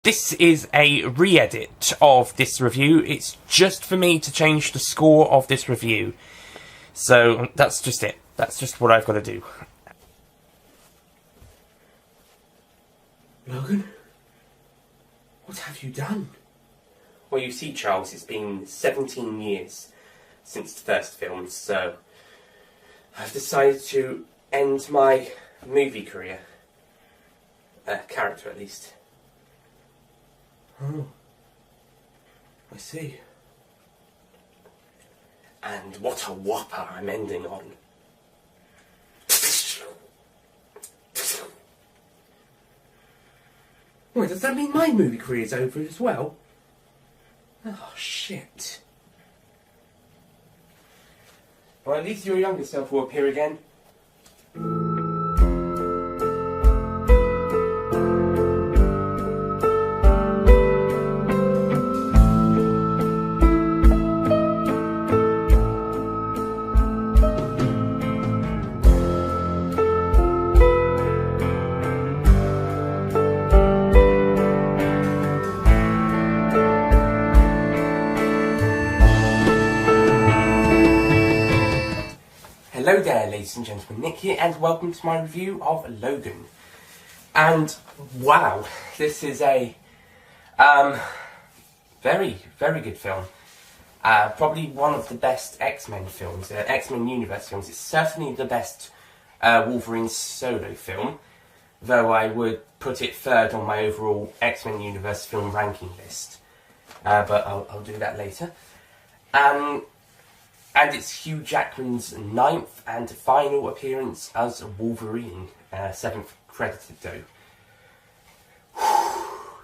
This is a re-edit of this review. It's just for me to change the score of this review. So that's just it. That's just what I've got to do. Logan? What have you done? Well, you see, Charles, it's been 17 years since the first film, so I've decided to end my movie career. Character, at least. Oh, I see. And what a whopper I'm ending on. Wait, does that mean my movie career's over as well? Oh, shit. Well, at least your younger self will appear again. Hello there, ladies and gentlemen, Nick here, and welcome to my review of Logan. And wow, this is a very, very good film. Probably one of the best X-Men films, X-Men Universe films. It's certainly the best Wolverine solo film, though I would put it third on my overall X-Men Universe film ranking list. But I'll do that later. And it's Hugh Jackman's 9th and final appearance as Wolverine, 7th credited though.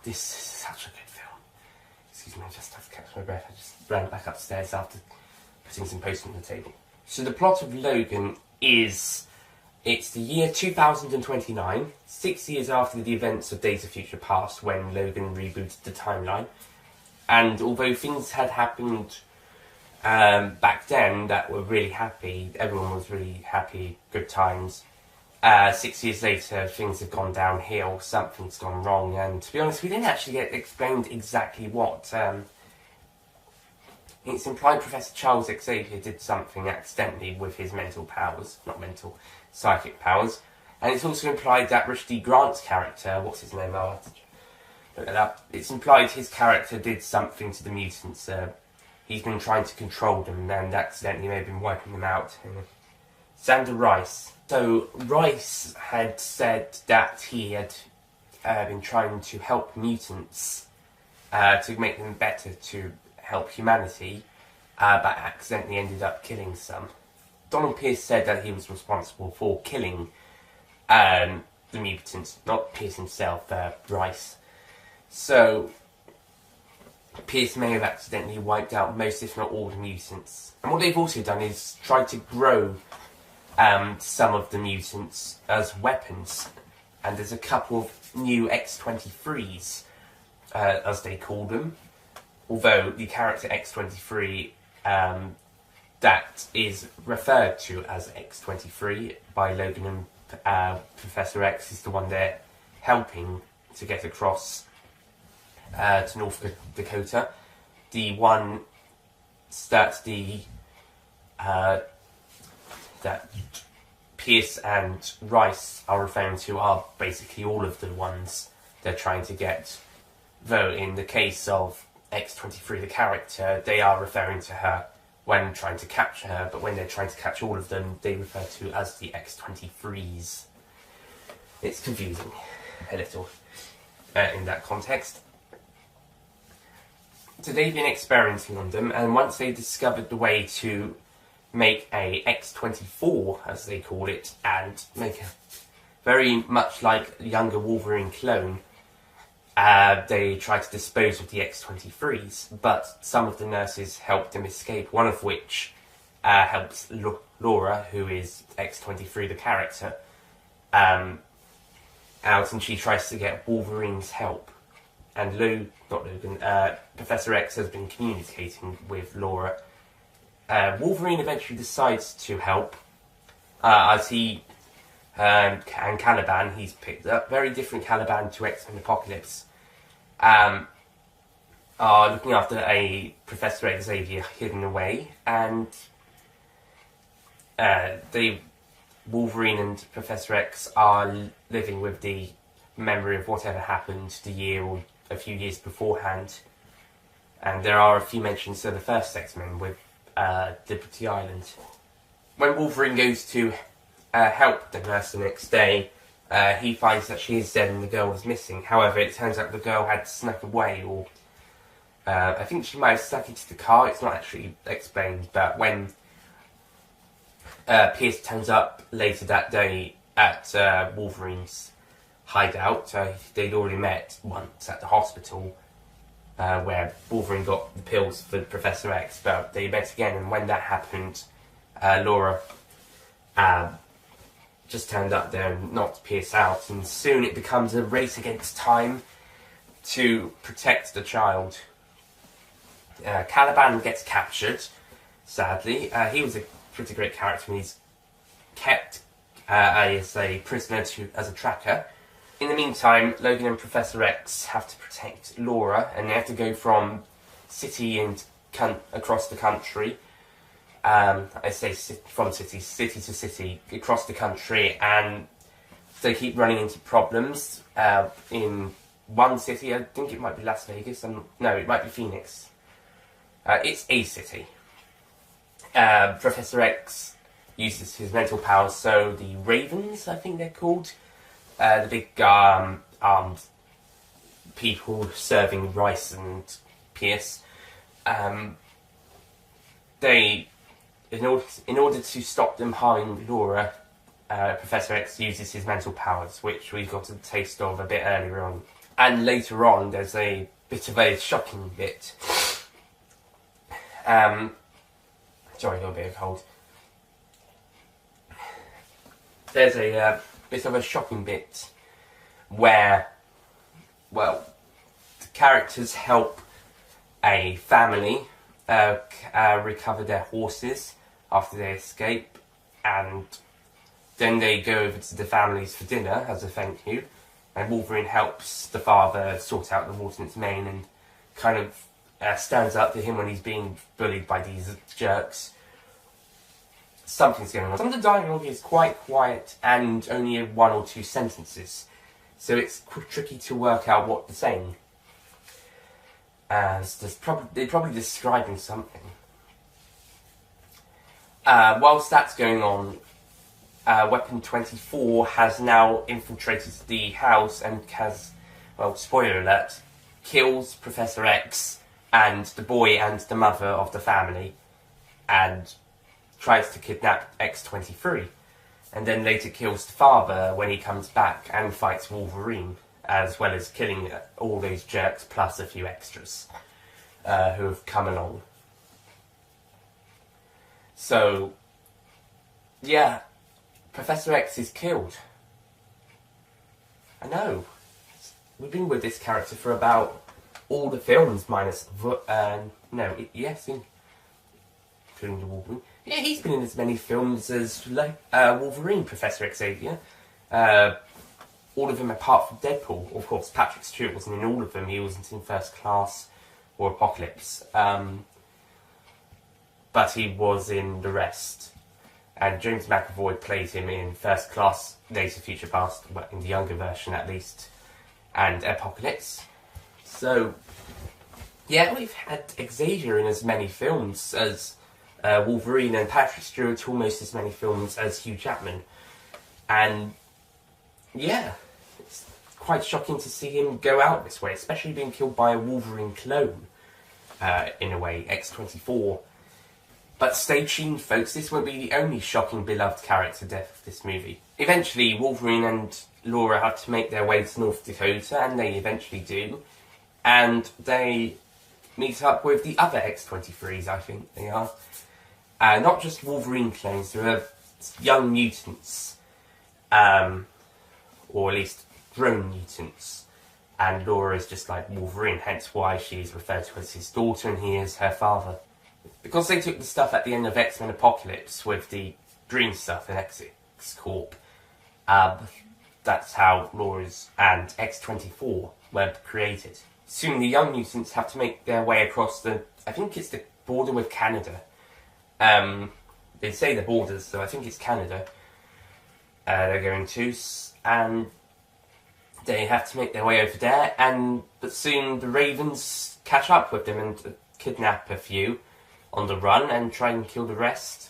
This is such a good film. Excuse me, I just have to catch my breath. I just ran back upstairs after putting some posts on the table. So the plot of Logan is, it's the year 2029, 6 years after the events of Days of Future Past when Logan rebooted the timeline. And although things had happened back then that were really happy, everyone was really happy, good times. 6 years later, things have gone downhill, something's gone wrong, and to be honest, we didn't actually get explained exactly what. It's implied Professor Charles Xavier did something accidentally with his mental powers, not mental, psychic powers, and it's also implied that Rushdie Grant's character, what's his name, I'll have to look that up, it's implied his character did something to the mutants. He's been trying to control them and accidentally may have been wiping them out. Xander Rice. So Rice had said that he had been trying to help mutants to make them better, to help humanity, but accidentally ended up killing some. Donald Pierce said that he was responsible for killing the mutants, not Pierce himself, Rice. So Pierce may have accidentally wiped out most, if not all, the mutants. And what they've also done is tried to grow some of the mutants as weapons. And there's a couple of new X-23s, as they call them. Although the character X-23, that is referred to as X-23 by Logan and Professor X, is the one they're helping to get across to North Dakota. The one that that Pierce and Rice are referring to are basically all of the ones they're trying to get. Though in the case of X-23, the character, they are referring to her when trying to capture her, but when they're trying to catch all of them, they refer to as the X-23s. It's confusing a little in that context. So they've been experimenting on them, and once they discovered the way to make a X-24, as they call it, and make a very much like younger Wolverine clone, they tried to dispose of the X-23s, but some of the nurses helped them escape, one of which helps Laura, who is X-23, the character, out, and she tries to get Wolverine's help. And Professor X has been communicating with Laura. Wolverine eventually decides to help, as he and Caliban, he's picked up very different Caliban to X-Men Apocalypse. are looking after a Professor Xavier hidden away, and the Wolverine and Professor X are living with the memory of whatever happened the year or a few years beforehand. And there are a few mentions to the first X-Men with Liberty Island. When Wolverine goes to help the nurse the next day, he finds that she is dead and the girl was missing. However, it turns out the girl had snuck away, or I think she might have snuck into the car. It's not actually explained, but when Pierce turns up later that day at Wolverine's hideout, they'd already met once at the hospital, where Wolverine got the pills for Professor X, but they met again, and when that happened, Laura just turned up there and knocked Pierce out, and soon it becomes a race against time to protect the child. Caliban gets captured, sadly. He was a pretty great character, and he's kept as a prisoner as a tracker. In the meantime, Logan and Professor X have to protect Laura, and they have to go from city and across the country. I say from city to city across the country, and they keep running into problems. In one city, I think it might be Las Vegas, no, it might be Phoenix. It's a city. Professor X uses his mental powers, so the Ravens, I think they're called, the big armed people serving Rice and Pierce, they, in order to stop them harming Laura, Professor X uses his mental powers, which we got a taste of a bit earlier on. And later on, there's a bit of a shocking bit. Sorry, I got a bit of a cold. There's a bit of a shocking bit where, well, the characters help a family recover their horses after they escape, and then they go over to the families for dinner as a thank you, and Wolverine helps the father sort out the Warden's mane and kind of stands up to him when he's being bullied by these jerks. Something's going on. Some of the dialogue is quite quiet and only one or two sentences, so it's tricky to work out what they're saying. They're probably describing something. Whilst that's going on, Weapon 24 has now infiltrated the house and has, well, spoiler alert, kills Professor X and the boy and the mother of the family, and tries to kidnap X-23, and then later kills the father when he comes back and fights Wolverine, as well as killing all those jerks plus a few extras who have come along. So, yeah, Professor X is killed. I know. We've been with this character for about all the films, minus including the Wolverine. Yeah, he's been in as many films as Wolverine, Professor Xavier. All of them apart from Deadpool. Of course, Patrick Stewart wasn't in all of them. He wasn't in First Class or Apocalypse. But he was in the rest. And James McAvoy played him in First Class, Days of Future Past, well, in the younger version at least, and Apocalypse. So, yeah, we've had Xavier in as many films as Wolverine, and Patrick Stewart almost as many films as Hugh Jackman. And, yeah, it's quite shocking to see him go out this way, especially being killed by a Wolverine clone, in a way, X-24. But stay tuned, folks, this won't be the only shocking beloved character death of this movie. Eventually, Wolverine and Laura have to make their way to North Dakota, and they eventually do. And they meet up with the other X-23s, I think they are. Not just Wolverine clones, there are young mutants. Or at least drone mutants. And Laura is just like Wolverine, hence why she is referred to as his daughter and he is her father. Because they took the stuff at the end of X-Men Apocalypse with the green stuff in X-Corp, that's how Laura's and X-24 were created. soon the Young Mutants have to make their way across I think it's the border with Canada. They say the borders, so I think it's Canada they're going to, and they have to make their way over there, but soon the Ravens catch up with them and kidnap a few on the run and try and kill the rest.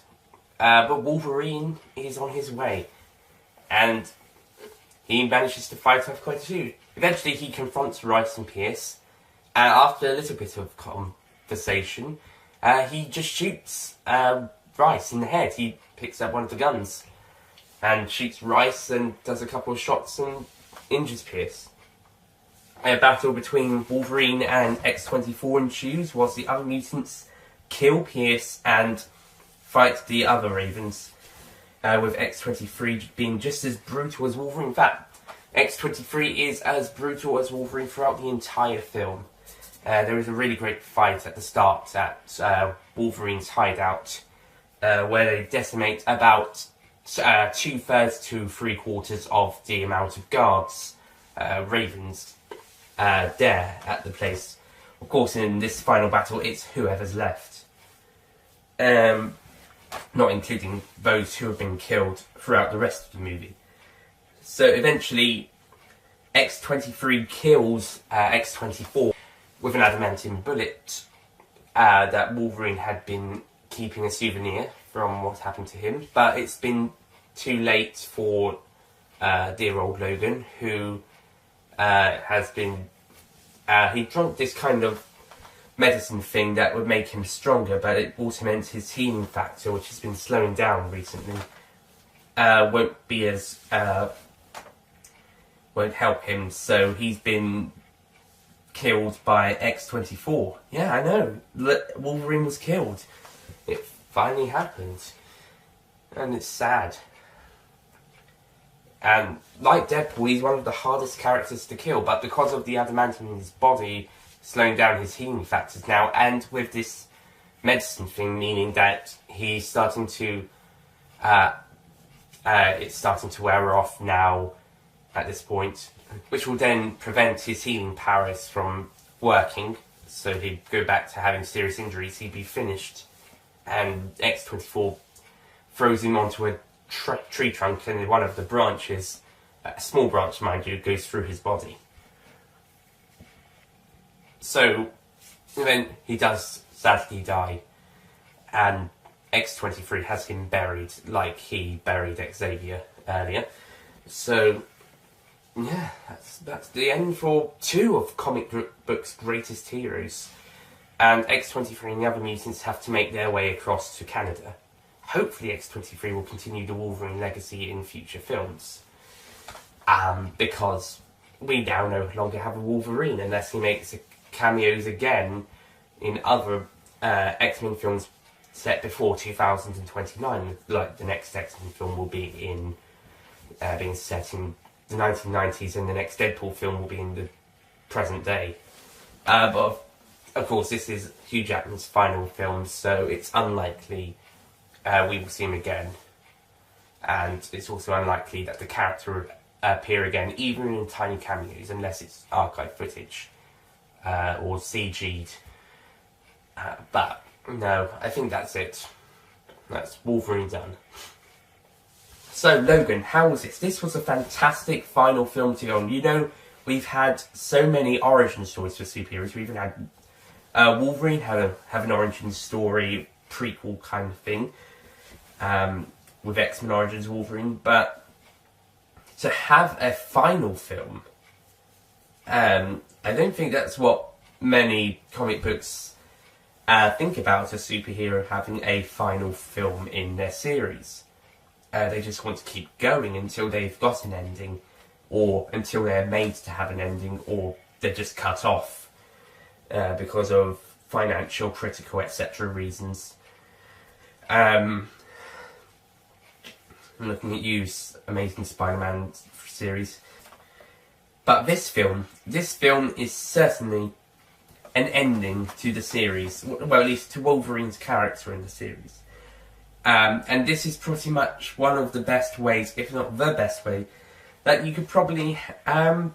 But Wolverine is on his way, and he manages to fight off quite a few. Eventually he confronts Rice and Pierce, and after a little bit of conversation, he just shoots Rice in the head. He picks up one of the guns and shoots Rice and does a couple of shots and injures Pierce. A battle between Wolverine and X-24 ensues whilst the other mutants kill Pierce and fight the other Ravens, with X-23 being just as brutal as Wolverine. In fact, X-23 is as brutal as Wolverine throughout the entire film. There is a really great fight at the start at Wolverine's hideout, where they decimate about 2/3 to 3/4 of the amount of guards, Ravens, there at the place. Of course, in this final battle, it's whoever's left. Not including those who have been killed throughout the rest of the movie. So eventually, X-23 kills X-24 with an adamantium bullet that Wolverine had been keeping a souvenir from what happened to him. But it's been too late for dear old Logan, who has been... he drank this kind of medicine thing that would make him stronger, but it also meant his healing factor, which has been slowing down recently, won't be as... won't help him, so he's been killed by X-24. Yeah, I know. Wolverine was killed. It finally happened. And it's sad. And like Deadpool, he's one of the hardest characters to kill, but because of the adamantium in his body slowing down his healing factors now, and with this medicine thing, meaning that he's starting to... it's starting to wear off now at this point, which will then prevent his healing powers from working, so he'd go back to having serious injuries, he'd be finished, and X-24 throws him onto a tree trunk, and one of the branches, a small branch mind you, goes through his body. So then he does sadly die, and X-23 has him buried like he buried Xavier earlier. So yeah, that's the end for two of comic book's greatest heroes. And X-23 and the other mutants have to make their way across to Canada. Hopefully X-23 will continue the Wolverine legacy in future films. Because we now no longer have a Wolverine unless he makes cameos again in other X-Men films set before 2029. Like the next X-Men film will be in being set in the 1990s, and the next Deadpool film will be in the present day. But of course, this is Hugh Jackman's final film, so it's unlikely we will see him again. And it's also unlikely that the character will appear again, even in tiny cameos, unless it's archive footage or CG'd. But no, I think that's it. That's Wolverine done. So, Logan, how was this? This was a fantastic final film to go on. You know, we've had so many origin stories for superheroes. We even had Wolverine have an origin story, prequel kind of thing, with X-Men Origins Wolverine. But to have a final film, I don't think that's what many comic books think about a superhero having a final film in their series. They just want to keep going until they've got an ending, or until they're made to have an ending, or they're just cut off because of financial, critical, etc. reasons. I'm looking at you, Amazing Spider-Man series. But this film is certainly an ending to the series, well, at least to Wolverine's character in the series. And this is pretty much one of the best ways, if not the best way, that you could probably have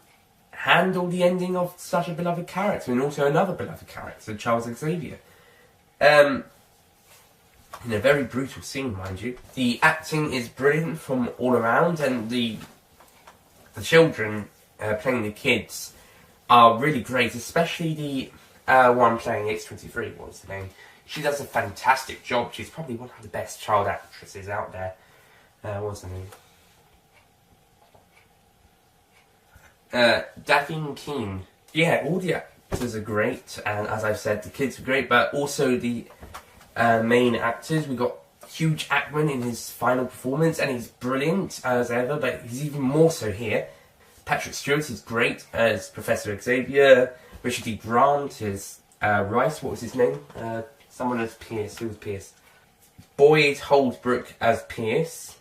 handle the ending of such a beloved character, and also another beloved character, Charles Xavier. In a very brutal scene, mind you. The acting is brilliant from all around, and the children playing the kids are really great, especially the one playing X-23, what's the name? She does a fantastic job. She's probably one of the best child actresses out there. What's her name? Daphne Keane. Yeah, all the actors are great, and as I've said, the kids are great, but also the main actors. We got Hugh Jackman in his final performance, and he's brilliant as ever, but he's even more so here. Patrick Stewart is great as Professor Xavier. Richard D. Grant is Rice. What was his name? Someone as Pierce. Who was Pierce? Boyd Holbrook as Pierce,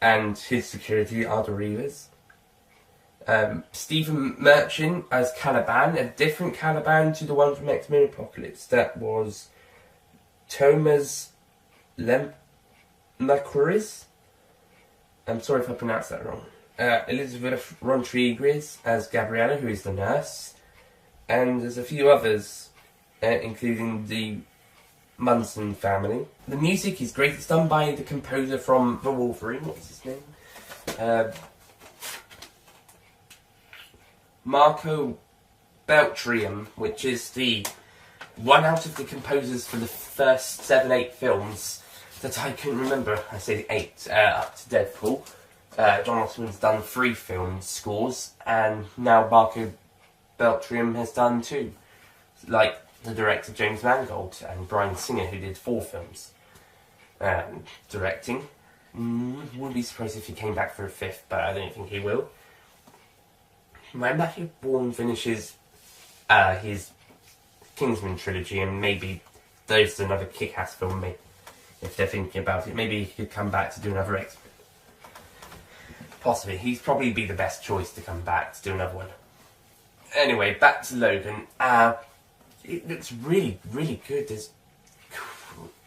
and his security, Arthur Reavers. Stephen Merchant as Caliban, a different Caliban to the one from X-Men Apocalypse. That was Thomas Lemacouris. I'm sorry if I pronounced that wrong. Elizabeth Rodriguez as Gabriella, who is the nurse. And there's a few others, including the Munson family. The music is great. It's done by the composer from The Wolverine. What's his name? Marco Beltriam, which is the one out of the composers for the first 7-8 films that I can remember. I say 8 up to Deadpool. John Osborne's done 3 film scores, and now Marco Beltriam has done 2. Like the director James Mangold and Bryan Singer, who did 4 films directing. Wouldn't be surprised if he came back for a 5th, but I don't think he will. When Matthew Vaughn finishes his Kingsman trilogy, and maybe there's another Kick-Ass film, if they're thinking about it, maybe he could come back to do another X-Men. Possibly. He'd probably be the best choice to come back to do another one. Anyway, back to Logan. It looks really, really good. There's,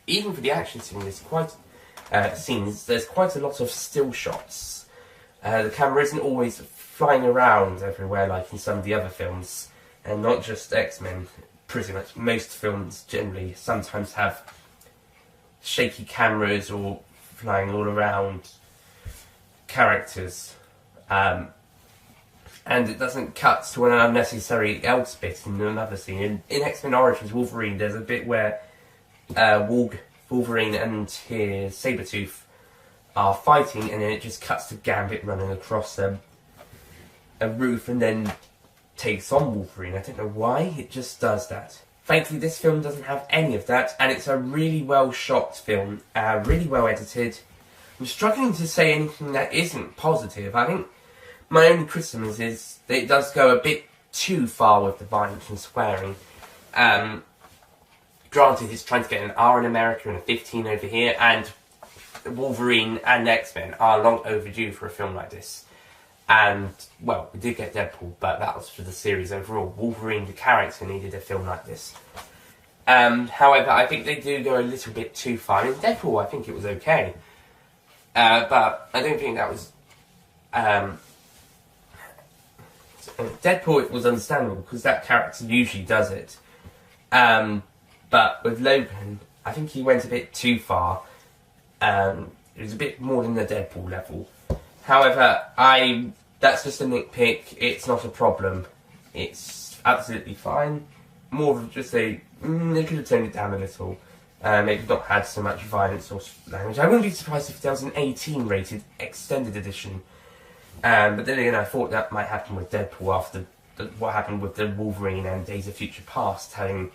even for the action scene, there's quite there's quite a lot of still shots. The camera isn't always flying around everywhere like in some of the other films, and not just X-Men. Pretty much most films generally sometimes have shaky cameras or flying all around characters, and it doesn't cut to an unnecessary else bit in another scene. In X-Men Origins Wolverine, there's a bit where Wolverine and his Sabretooth are fighting, and then it just cuts to Gambit running across a roof and then takes on Wolverine. I don't know why, it just does that. Thankfully, this film doesn't have any of that, and it's a really well shot film, really well edited. I'm struggling to say anything that isn't positive. I think my only criticism is that it does go a bit too far with the violence and swearing. Granted, it's trying to get an R in America and a 15 over here, and Wolverine and X-Men are long overdue for a film like this. And, well, we did get Deadpool, but that was for the series overall. Wolverine, the character, needed a film like this. However, I think they do go a little bit too far. In Deadpool, I think it was okay. But I don't think that was... Deadpool, it was understandable, because that character usually does it. But with Logan, I think he went a bit too far. It was a bit more than the Deadpool level. However, that's just a nitpick. It's not a problem. It's absolutely fine. More of just they could have toned it down a little. Maybe not had so much violence or language. I wouldn't be surprised if there was an 18 rated extended edition. But then again, I thought that might happen with Deadpool after what happened with the Wolverine and Days of Future Past, having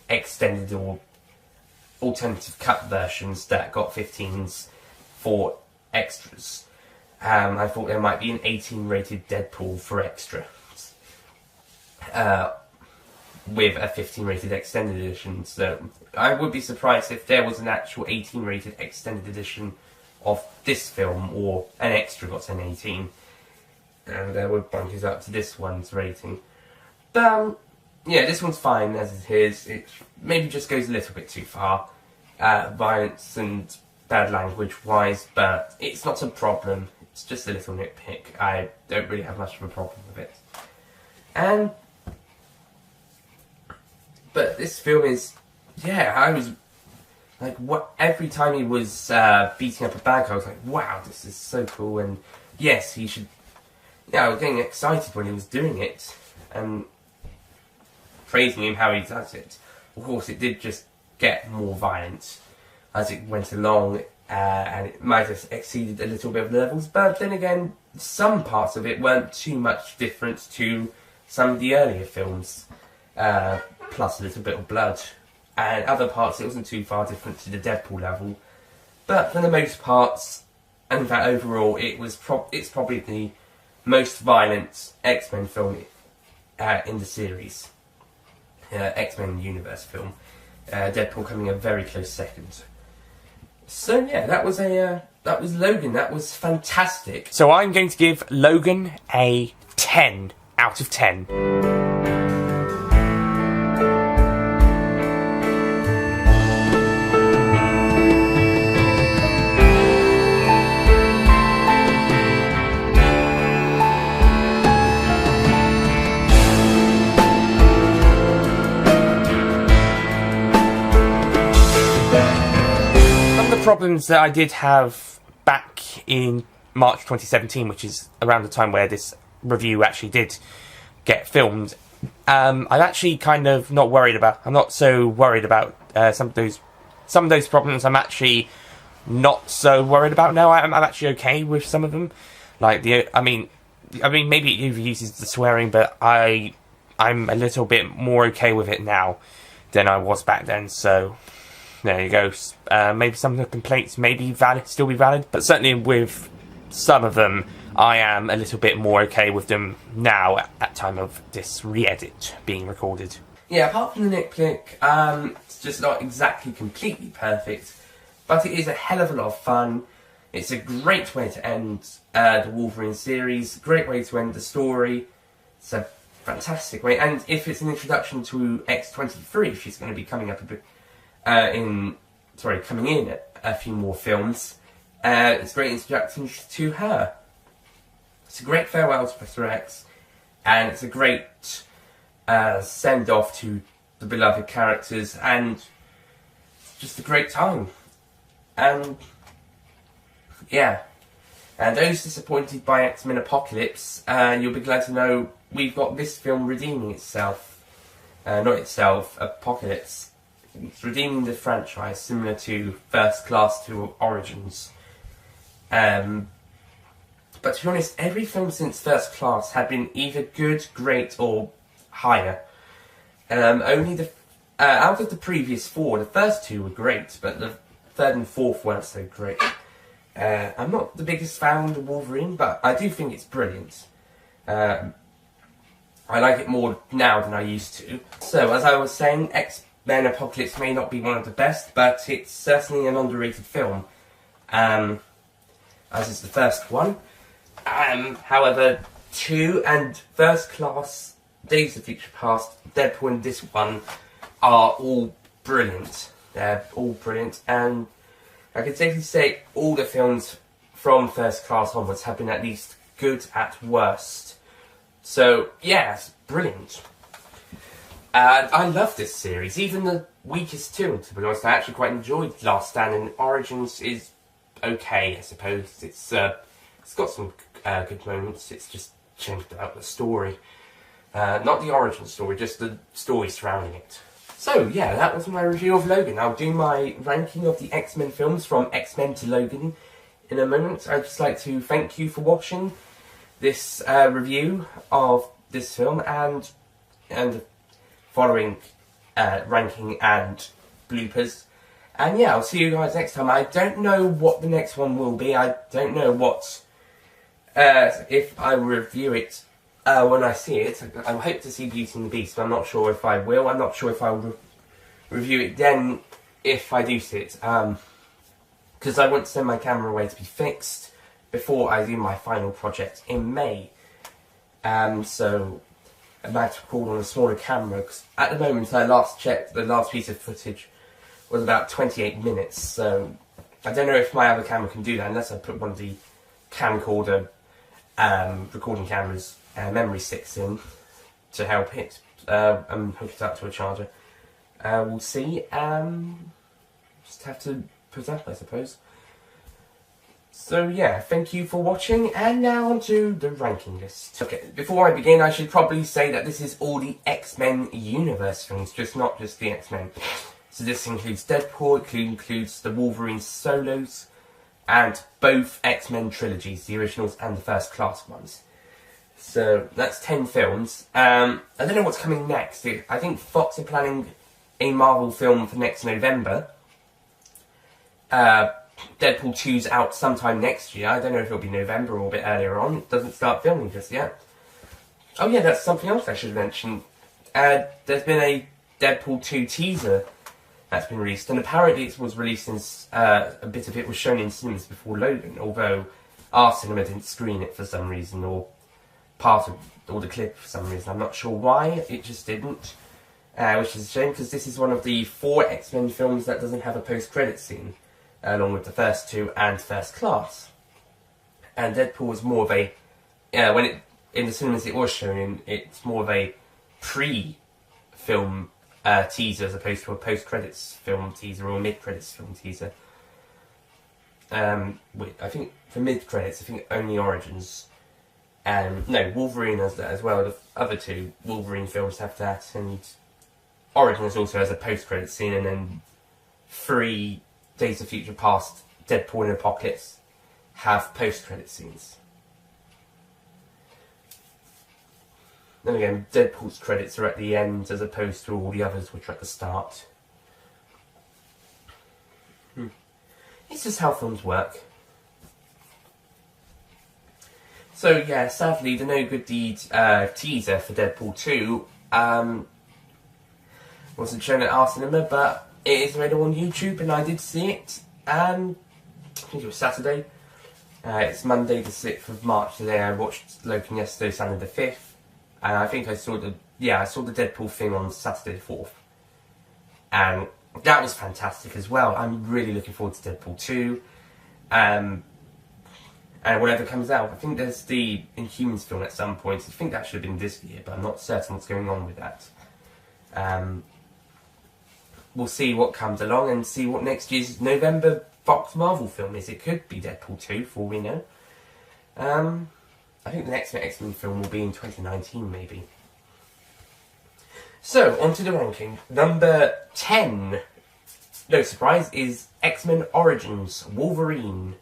extended or alternative cut versions that got 15s for extras. I thought there might be an 18 rated Deadpool for extras, with a 15 rated extended edition. So I would be surprised if there was an actual 18 rated extended edition of this film, or an extra got an 18, and that would bump it up to this one's rating. But yeah, this one's fine as it is. It maybe just goes a little bit too far, violence and bad language wise, but it's not a problem. It's just a little nitpick. I don't really have much of a problem with it. And but this film is, yeah, I was like, what? Every time he was beating up a bad guy, I was like, wow, this is so cool. And yes, he should. Yeah, I was getting excited when he was doing it and praising him how he does it. Of course, it did just get more violent as it went along, and it might have exceeded a little bit of the levels. But then again, some parts of it weren't too much different to some of the earlier films, plus a little bit of blood. And other parts, it wasn't too far different to the Deadpool level. But for the most parts, and in fact overall, it's probably the most violent X-Men film in the series. X-Men Universe film. Deadpool coming a very close second. So yeah, that was Logan. That was fantastic. So I'm going to give Logan a 10 out of 10. Problems that I did have back in March 2017, which is around the time where this review actually did get filmed, I'm actually kind of not worried about. I'm not so worried about some of those problems. I'm actually not so worried about now. I'm actually okay with some of them. Like I mean, maybe it overuses the swearing, but I'm a little bit more okay with it now than I was back then. So. There you go. Maybe some of the complaints may be valid, still be valid, but certainly with some of them, I am a little bit more okay with them now at time of this re-edit being recorded. Yeah, apart from the nitpick, it's just not exactly completely perfect, but it is a hell of a lot of fun. It's a great way to end the Wolverine series, great way to end the story. It's a fantastic way, and if it's an introduction to X-23, she's going to be coming up a bit. Coming in a few more films. It's a great introduction to her. It's a great farewell to Professor X, and it's a great send-off to the beloved characters, and just a great time. And yeah, and those disappointed by X-Men Apocalypse, you'll be glad to know we've got this film redeeming itself. Apocalypse. It's redeeming the franchise, similar to First Class to Origins. But to be honest, every film since First Class had been either good, great, or higher. Only out of the previous four, the first two were great, but the third and fourth weren't so great. I'm not the biggest fan of Wolverine, but I do think it's brilliant. I like it more now than I used to. So, as I was saying, X-Men Apocalypse may not be one of the best, but it's certainly an underrated film, as is the first one. However, 2 and First Class, Days of Future Past, Deadpool and this one are all brilliant. They're all brilliant, and I can safely say all the films from First Class onwards have been at least good at worst. So, yeah, it's brilliant. I love this series, even the weakest two, to be honest. I actually quite enjoyed Last Stand, and Origins is okay, I suppose. It's got some good moments. It's just changed about the story. Not the origin story, just the story surrounding it. So, yeah, that was my review of Logan. I'll do my ranking of the X-Men films from X-Men to Logan in a moment. I'd just like to thank you for watching this review of this film and following ranking and bloopers. And yeah, I'll see you guys next time. I don't know what the next one will be. I don't know what if I review it when I see it. I hope to see Beauty and the Beast, but I'm not sure if I will. I'm not sure if I'll review it then if I do see it. Because I want to send my camera away to be fixed before I do my final project in May. So I might record on a smaller camera, because at the moment I last checked, the last piece of footage was about 28 minutes, so I don't know if my other camera can do that unless I put one of the camcorder, recording cameras, memory sticks in to help it, and hook it up to a charger. We'll see. Just have to put up, I suppose. So yeah, thank you for watching, and now on to the ranking list. Okay, before I begin, I should probably say that this is all the X-Men universe films, not just the X-Men. So this includes Deadpool, it includes the Wolverine solos, and both X-Men trilogies, the originals and the first class ones. So that's 10 films. I don't know what's coming next. I think Fox are planning a Marvel film for next November. Deadpool 2's out sometime next year. I don't know if it'll be November or a bit earlier on. It doesn't start filming just yet. Oh yeah, that's something else I should mention. There's been a Deadpool 2 teaser that's been released, and apparently it was released in, a bit of it was shown in cinemas before Logan, although our cinema didn't screen it for some reason, or part of the clip for some reason. I'm not sure why, it just didn't. Which is a shame, because this is one of the 4 X-Men films that doesn't have a post-credit scene, along with the first 2 and First Class. And Deadpool was more of a, in the cinemas it was shown in, it's more of a pre-film teaser as opposed to a post-credits film teaser or mid-credits film teaser. I think for mid-credits, I think only Origins, no, Wolverine has that as well. The other 2 Wolverine films have that, and Origins also has a post-credits scene, and then 3 Days of Future Past, Deadpool and Apocalypse have post-credit scenes. Then again, Deadpool's credits are at the end as opposed to all the others which are at the start. It's just how films work. So yeah, sadly the No Good Deed teaser for Deadpool 2 wasn't shown at our cinema, but it is available on YouTube, and I did see it. I think it was Saturday. It's Monday the 6th of March today. I watched Logan yesterday, Sunday the 5th. And I think I saw the Deadpool thing on Saturday the 4th. And that was fantastic as well. I'm really looking forward to Deadpool 2. And whatever comes out. I think there's the Inhumans film at some point. I think that should have been this year, but I'm not certain what's going on with that. We'll see what comes along and see what next year's November Fox Marvel film is. It could be Deadpool 2, for all we know. I think the next X-Men film will be in 2019, maybe. So, on to the ranking. Number 10, no surprise, is X-Men Origins Wolverine.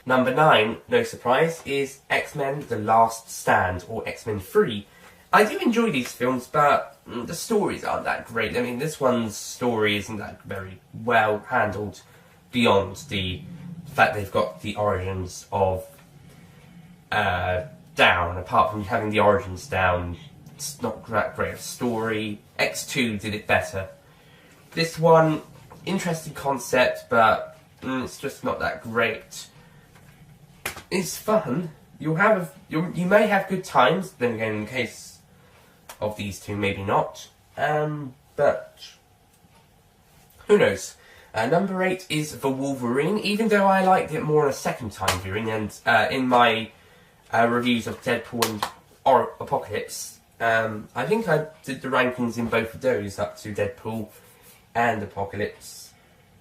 Number 9, no surprise, is X-Men The Last Stand, or X-Men 3. I do enjoy these films, but the stories aren't that great. I mean, this one's story isn't that very well handled, beyond the fact they've got the origins of down. Apart from having the origins down, it's not that great a story. X2 did it better. This one, interesting concept, but it's just not that great. It's fun. You may have good times. Then again, in case of these 2, maybe not. But who knows? Number 8 is The Wolverine. Even though I liked it more on a second time viewing, and in my reviews of Deadpool and Apocalypse, I think I did the rankings in both of those up to Deadpool and Apocalypse.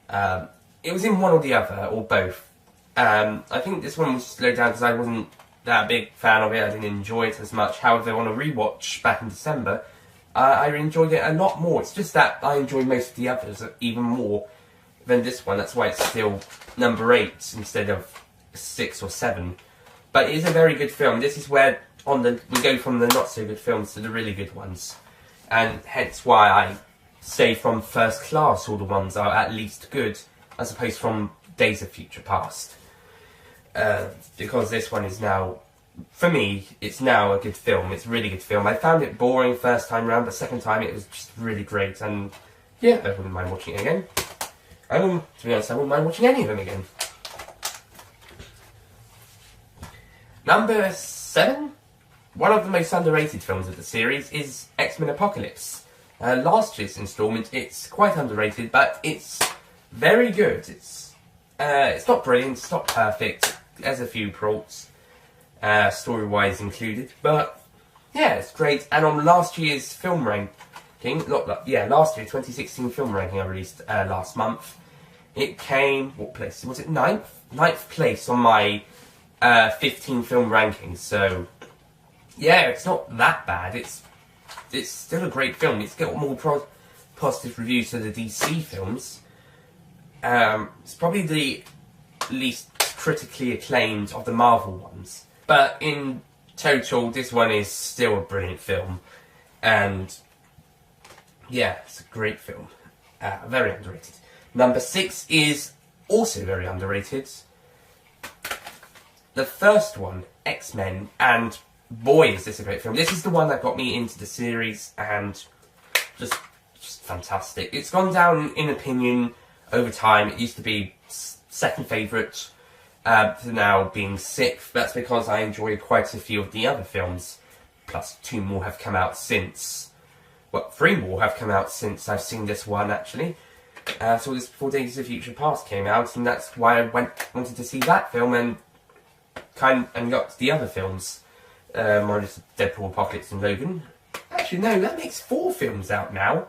It was in one or the other, or both. I think this one was slowed down because I wasn't that big fan of it. I didn't enjoy it as much. However, on a rewatch back in December, I enjoyed it a lot more. It's just that I enjoyed most of the others even more than this one. That's why it's still number 8 instead of 6 or 7. But it is a very good film. This is where we go from the not so good films to the really good ones, and hence why I say from First Class all the ones are at least good, as opposed from Days of Future Past. Because this one is now, for me, it's now a good film. It's a really good film. I found it boring first time round, but second time it was just really great. And yeah, I wouldn't mind watching it again. To be honest, I wouldn't mind watching any of them again. Number 7, one of the most underrated films of the series is X-Men Apocalypse. Last year's instalment, it's quite underrated, but it's very good. It's not brilliant, it's not perfect. there's a few plots, story-wise included, but yeah, it's great. And on last year's film ranking, last year, 2016 film ranking I released last month, it came, what place? Was it ninth? Ninth place on my 15 film rankings, so yeah, it's not that bad. It's still a great film. It's got more positive reviews to the DC films. It's probably the least critically acclaimed of the Marvel ones. But in total, this one is still a brilliant film. And yeah, it's a great film. Very underrated. Number 6 is also very underrated. The first one, X-Men, and boy is this a great film. This is the one that got me into the series, and just fantastic. It's gone down in opinion over time. It used to be second favourite, to now being 6th. That's because I enjoy quite a few of the other films, plus 2 more have come out since. Well, 3 more have come out since I've seen this one, actually. So this before Days of Future Past came out, and that's why I wanted to see that film and got the other films. Minus Deadpool, Apocalypse and Logan. Actually, no, that makes 4 films out now.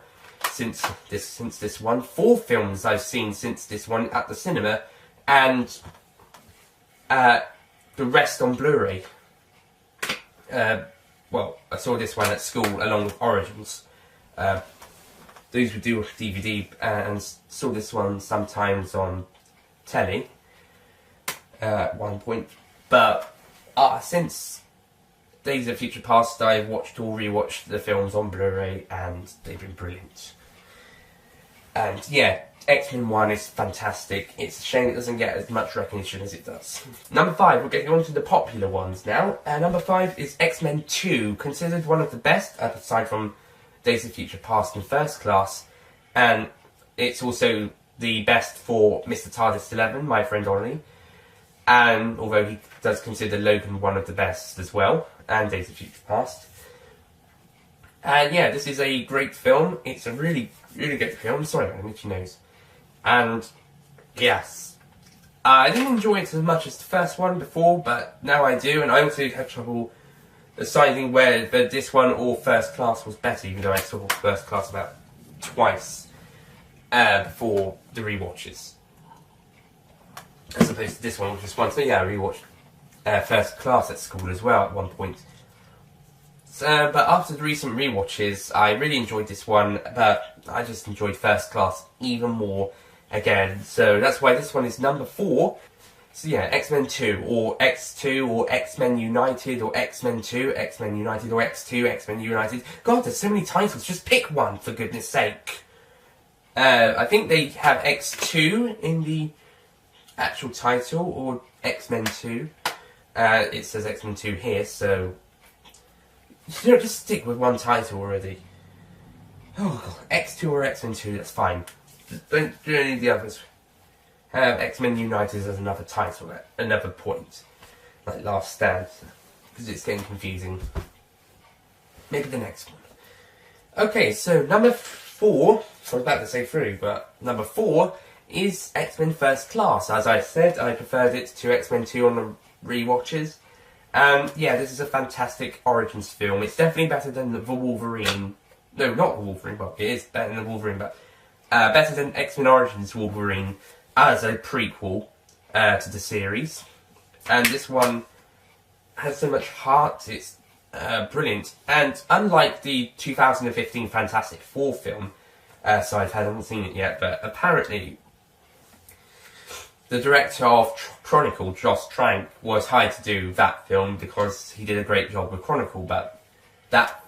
Since this one. 4 films I've seen since this one at the cinema. And the rest on Blu-ray. Well, I saw this one at school along with Origins. Those would do DVD, and saw this one sometimes on telly at one point. But since Days of Future Past, I've watched or rewatched the films on Blu-ray, and they've been brilliant. And yeah, X-Men 1 is fantastic. It's a shame it doesn't get as much recognition as it does. Number 5, we're getting on to the popular ones now. Number 5 is X-Men 2, considered one of the best, aside from Days of Future Past and First Class. And it's also the best for Mr. TARDIS 11, my friend Ollie. And although he does consider Logan one of the best as well, and Days of Future Past. And yeah, this is a great film. It's a really, really good film. Sorry, I'm itchy nose. And yes, I didn't enjoy it as much as the first one before, but now I do. And I also had trouble deciding whether this one or First Class was better, even though I saw First Class about twice before the rewatches, as opposed to this one, which was once. So yeah, I rewatched First Class at school as well at one point. But after the recent rewatches, I really enjoyed this one, but I just enjoyed First Class even more again. So that's why this one is number 4. So yeah, X-Men 2, or X2, or X-Men United, or X-Men 2, X-Men United, or X2, X-Men United. God, there's so many titles, just pick one, for goodness sake. I think they have X2 in the actual title, or X-Men 2. It says X-Men 2 here, so you know, just stick with one title already. Oh god, X2 or X-Men 2, that's fine. Just don't do any of the others. Have X-Men United as another title at another point, like Last Stand, because it's getting confusing. Maybe the next one. Okay, so number 4, I was about to say 3, but number 4 is X-Men First Class. As I said, I preferred it to X-Men 2 on the rewatches. Yeah, this is a fantastic Origins film. It's definitely better than the Wolverine. No, not the Wolverine, but it is better than the Wolverine, but better than X-Men Origins Wolverine as a prequel to the series. And this one has so much heart, it's brilliant. And unlike the 2015 Fantastic Four film, so I haven't seen it yet, but apparently the director of Chronicle, Josh Trank, was hired to do that film because he did a great job with Chronicle, but that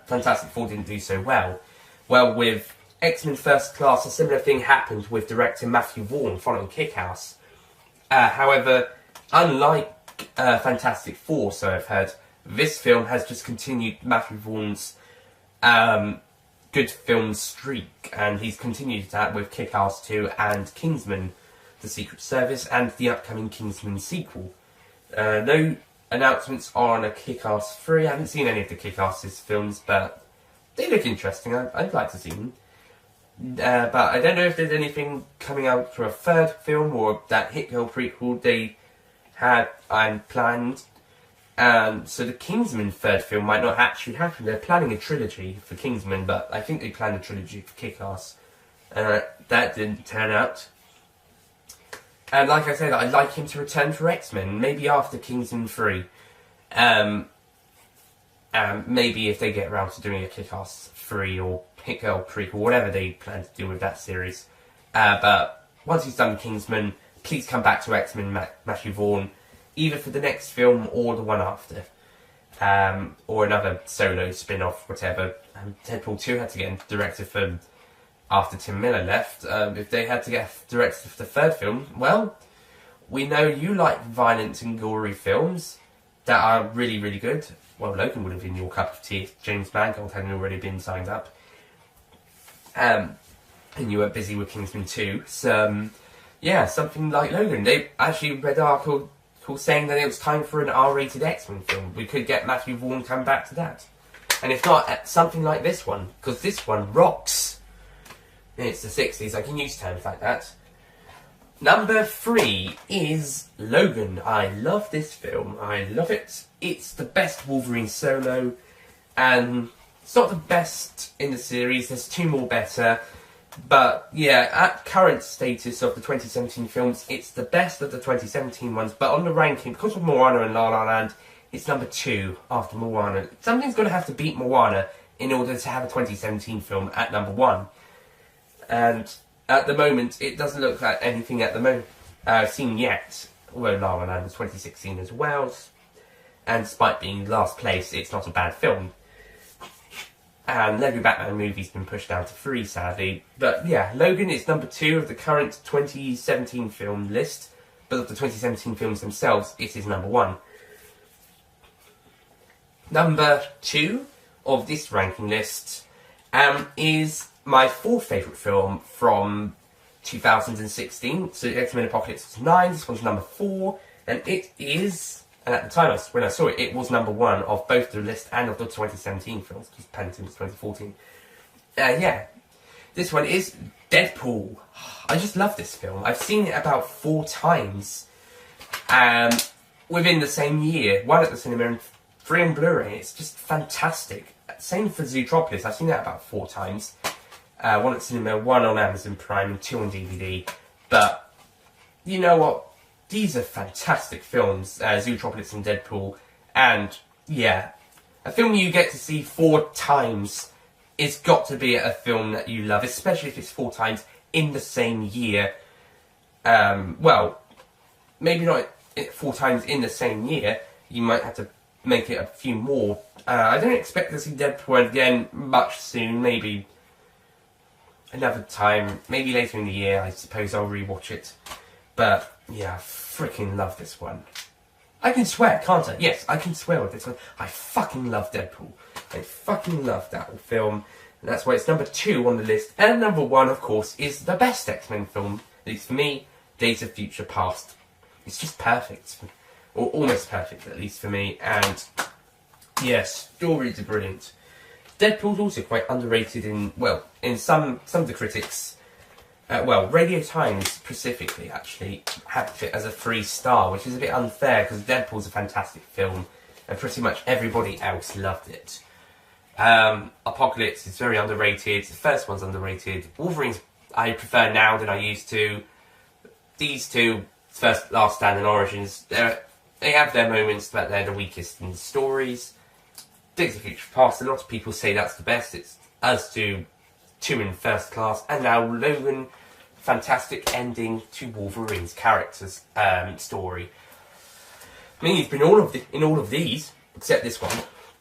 Fantastic Four didn't do so well. Well, with X-Men First Class, a similar thing happened with director Matthew Vaughn following Kick-Ass. However, unlike Fantastic Four, so I've heard, this film has just continued Matthew Vaughn's good film streak, and he's continued that with Kick-Ass 2 and Kingsman: The Secret Service, and the upcoming Kingsman sequel. No announcements on a Kick-Ass 3. I haven't seen any of the Kick-Ass's films, but they look interesting. I'd like to see them. But I don't know if there's anything coming out for a third film or that Hit Girl prequel. They planned. So the Kingsman third film might not actually happen. They're planning a trilogy for Kingsman, but I think they planned a trilogy for Kick-Ass. That didn't turn out. And like I said, I'd like him to return for X-Men, maybe after Kingsman 3. Maybe if they get around to doing a Kick-Ass 3 or Hit-Girl prequel, whatever they plan to do with that series. But once he's done Kingsman, please come back to X-Men Matthew Vaughn, either for the next film or the one after. Or another solo spin-off, whatever. Deadpool 2 had to get a director for after Tim Miller left. If they had to get a director for the third film, well, we know you like violent and gory films that are really, really good. Well, Logan would have been your cup of tea if James Mangold hadn't already been signed up. And you were busy with Kingsman 2. So, yeah, something like Logan. They actually read an article saying that it was time for an R-rated X-Men film. We could get Matthew Vaughn come back to that. And if not, something like this one. Because this one rocks. It's the 60s. I can use terms like that. Number 3 is Logan. I love this film. I love it. It's the best Wolverine solo. And it's not the best in the series. There's 2 more better. But, yeah, at current status of the 2017 films, it's the best of the 2017 ones. But on the ranking, because of Moana and La La Land, it's number 2 after Moana. Something's going to have to beat Moana in order to have a 2017 film at number 1. And at the moment, it doesn't look like anything at the moment seen yet. Although La La Land was 2016 as well. And despite being last place, it's not a bad film. And Lego Batman movie's been pushed down to 3, sadly. But yeah, Logan is number 2 of the current 2017 film list. But of the 2017 films themselves, it is number 1. Number 2 of this ranking list is my 4th favourite film from 2016. So X-Men Apocalypse was 9, this one's number 4. And it is... And at the time when I saw it, it was number 1 of both the list and of the 2017 films, because Payne was 2014. Yeah, this one is Deadpool. I just love this film. I've seen it about 4 times within the same year. 1 at the cinema and 3 on Blu-ray. It's just fantastic. Same for Zootropolis. I've seen that about 4 times. 1 at the cinema, 1 on Amazon Prime, and 2 on DVD. But, you know what? These are fantastic films, Zootropolis and Deadpool, and yeah, a film you get to see 4 times, it's got to be a film that you love, especially if it's 4 times in the same year. Well, maybe not 4 times in the same year, you might have to make it a few more. I don't expect to see Deadpool again much soon, maybe another time, maybe later in the year, I suppose I'll rewatch it. But, yeah, I freaking love this one. I can swear, can't I? Yes, I can swear with this one. I fucking love Deadpool. I fucking love that film. And that's why it's number 2 on the list. And number 1, of course, is the best X-Men film. At least for me, Days of Future Past. It's just perfect. Or almost perfect, at least for me. And, yes, stories are brilliant. Deadpool's also quite underrated in some of the critics. Radio Times specifically actually had it as a 3-star, which is a bit unfair because Deadpool's a fantastic film and pretty much everybody else loved it. Apocalypse is very underrated. The first one's underrated. Wolverine's I prefer now than I used to. These 2, First, Last Stand and Origins, they have their moments, but they're the weakest in the stories. Days of Future Past, a lot of people say that's the best. It's us 2 in First Class, and now Logan, fantastic ending to Wolverine's character's story. I mean, he's been in all of these, except this one,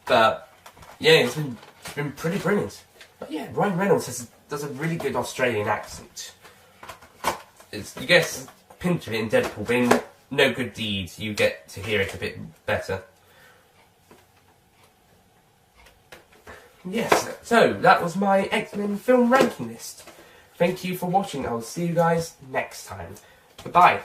but yeah, it's been pretty brilliant. But yeah, Ryan Reynolds does a really good Australian accent. You get a pinch of it in Deadpool, but in No Good Deeds, you get to hear it a bit better. Yes, so that was my X-Men film ranking list. Thank you for watching. I'll see you guys next time. Goodbye.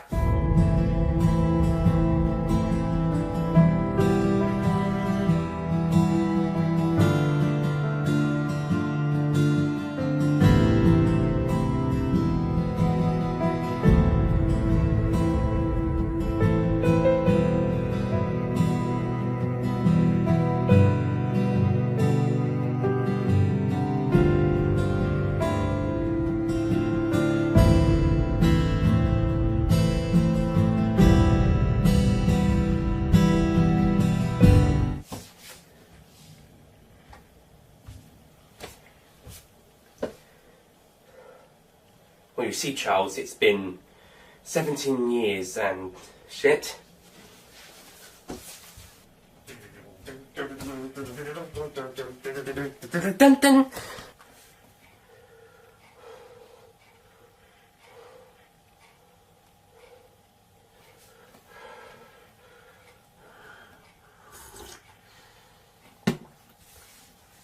Well, you see, Charles, it's been 17 years and shit. Dun, dun.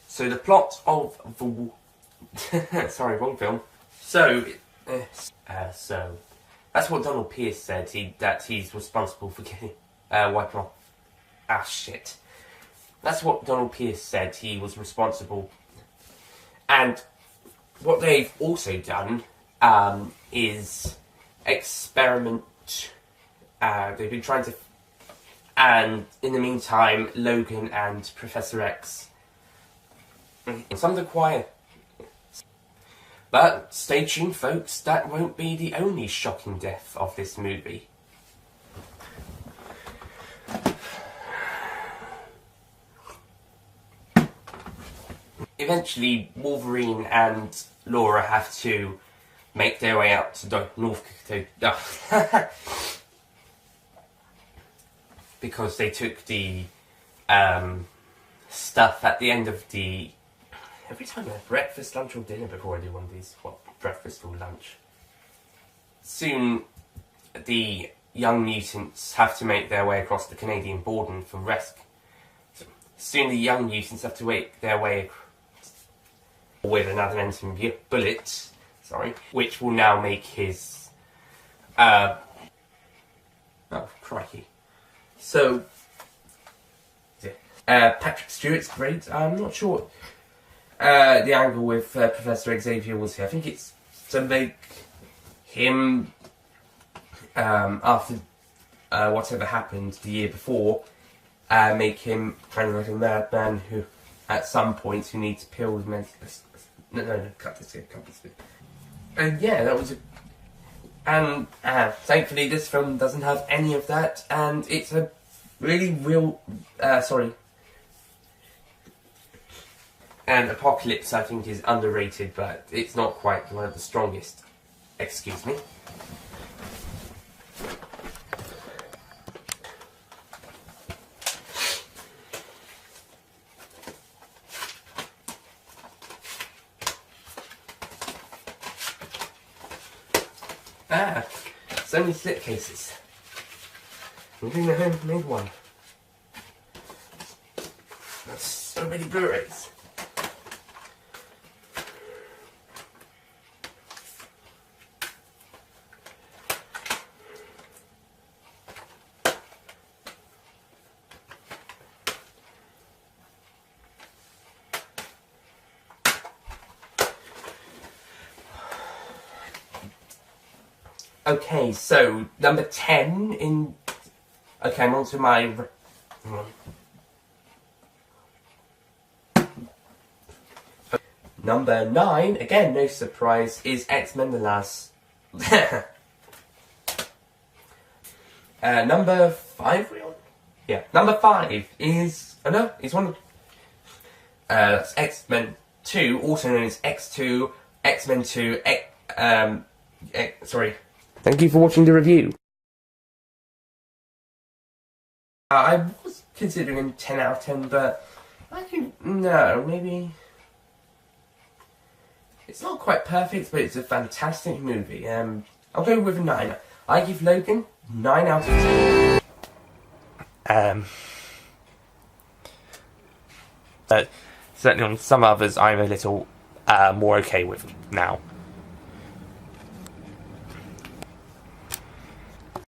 So the plot of the sorry, wrong film. So that's what Donald Pierce said. That he's responsible for getting wiping off. Ah, shit. That's what Donald Pierce said. He was responsible. And what they've also done is experiment. They've been trying to, and in the meantime, Logan and Professor X. It's under quiet. But stay tuned, folks, that won't be the only shocking death of this movie. Eventually, Wolverine and Laura have to make their way out to North Dakota. Because they took the stuff at the end of the... Every time I have breakfast, lunch or dinner before I do one of these. What, breakfast or lunch? Soon, the young mutants have to make their way across the Canadian border for rescue. Soon the young mutants have to make their way with another ensign bullet, which will now make his... oh, crikey. So, Patrick Stewart's great. I'm not sure the angle with Professor Xavier was here. I think it's to make him, after whatever happened the year before, make him kind of like a madman who, at some point, who needs pills. No, cut this bit. And yeah, that was a... And thankfully this film doesn't have any of that, and it's a really real... And Apocalypse, I think, is underrated, but it's not quite one of the strongest. Excuse me. So many slipcases. I'm doing a homemade one. That's so many Blu-rays. Okay, so number 10 in... Okay, I'm on to my... Number 9, again, no surprise, is X-Men The Last... number 5, we on? Yeah, number 5 is... Oh no, it's one of... that's X-Men 2, also known as X2, X-Men 2, sorry. Thank you for watching the review. I was considering 10 out of 10, but I think, no, maybe... It's not quite perfect, but it's a fantastic movie. I'll go with a 9. I give Logan 9 out of 10. But certainly on some others I'm a little more okay with now.